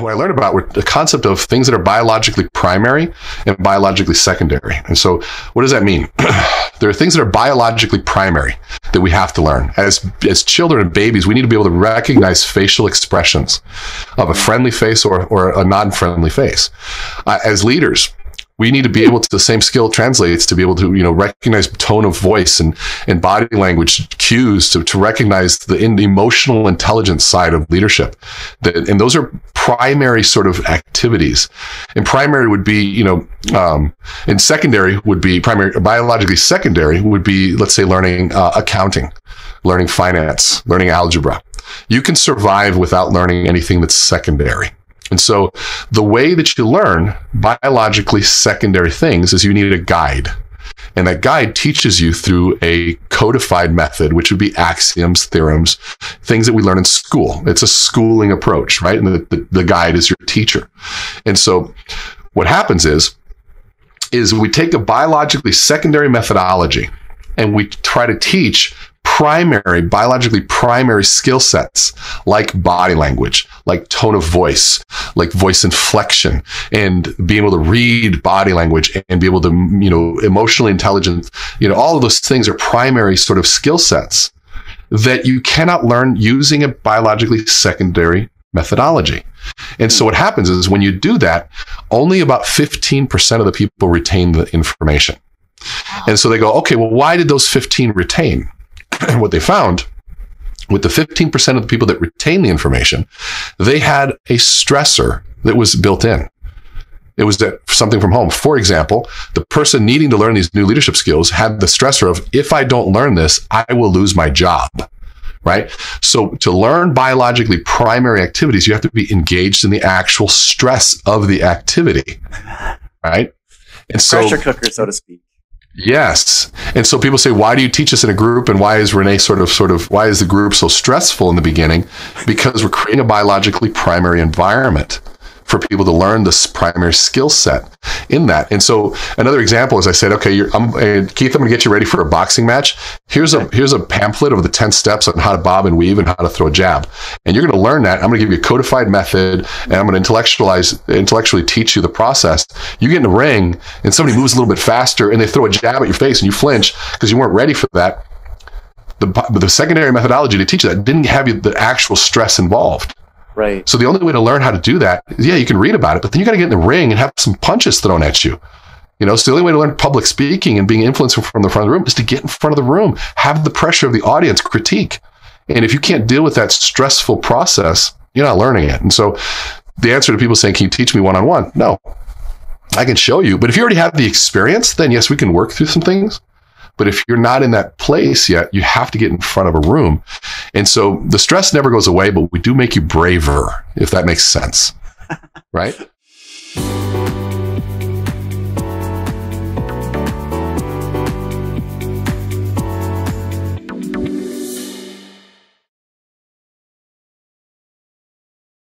what I learned about were the concept of things that are biologically primary and biologically secondary. And so what does that mean? There are things that are biologically primary that we have to learn. As children and babies, we need to be able to recognize facial expressions of a friendly face or a non-friendly face. As leaders, we need to be able to, the same skill translates to be able to, recognize tone of voice and body language cues to recognize the emotional intelligence side of leadership. And those are primary sort of activities. And primary would be, and secondary would be biologically secondary would be, let's say, learning accounting, learning finance, learning algebra. You can survive without learning anything that's secondary. And so the way that you learn biologically secondary things is you need a guide. And that guide teaches you through a codified method, which would be axioms, theorems, things that we learn in school. It's a schooling approach, right? And the guide is your teacher. And so what happens is we take a biologically secondary methodology and we try to teach biologically primary skill sets like body language, like tone of voice, like voice inflection, and being able to read body language and be able to, emotionally intelligent, all of those things are primary sort of skill sets that you cannot learn using a biologically secondary methodology. And so what happens is when you do that, only about 15% of the people retain the information. And so they go, okay, well, why did those 15 retain? And what they found with the 15% of the people that retain the information, they had a stressor that was built in. It was something from home. For example, the person needing to learn these new leadership skills had the stressor of, if I don't learn this, I will lose my job, right? So to learn biologically primary activities, you have to be engaged in the actual stress of the activity, right? And so, pressure cooker, so to speak. Yes. And so people say, why do you teach us in a group? And why is René why is the group so stressful in the beginning? Because we're creating a biologically primary environment for people to learn this primary skill set in that. And so another example is I said, okay, Keith, I'm going to get you ready for a boxing match. Here's a pamphlet of the 10 steps on how to bob and weave and how to throw a jab. And you're going to learn that. I'm going to give you a codified method and I'm going to intellectually teach you the process. You get in the ring and somebody moves a little bit faster and they throw a jab at your face and you flinch because you weren't ready for that. The secondary methodology to teach you that didn't have the actual stress involved. Right. So the only way to learn how to do that is, you can read about it, but then you got to get in the ring and have some punches thrown at you. So the only way to learn public speaking and being influenced from the front of the room is to get in front of the room, have the pressure of the audience critique. And if you can't deal with that stressful process, you're not learning it. And so the answer to people saying, can you teach me one-on-one? No, I can show you. But if you already have the experience, then yes, we can work through some things. But if you're not in that place yet, you have to get in front of a room. And so the stress never goes away, but we do make you braver, if that makes sense. Right?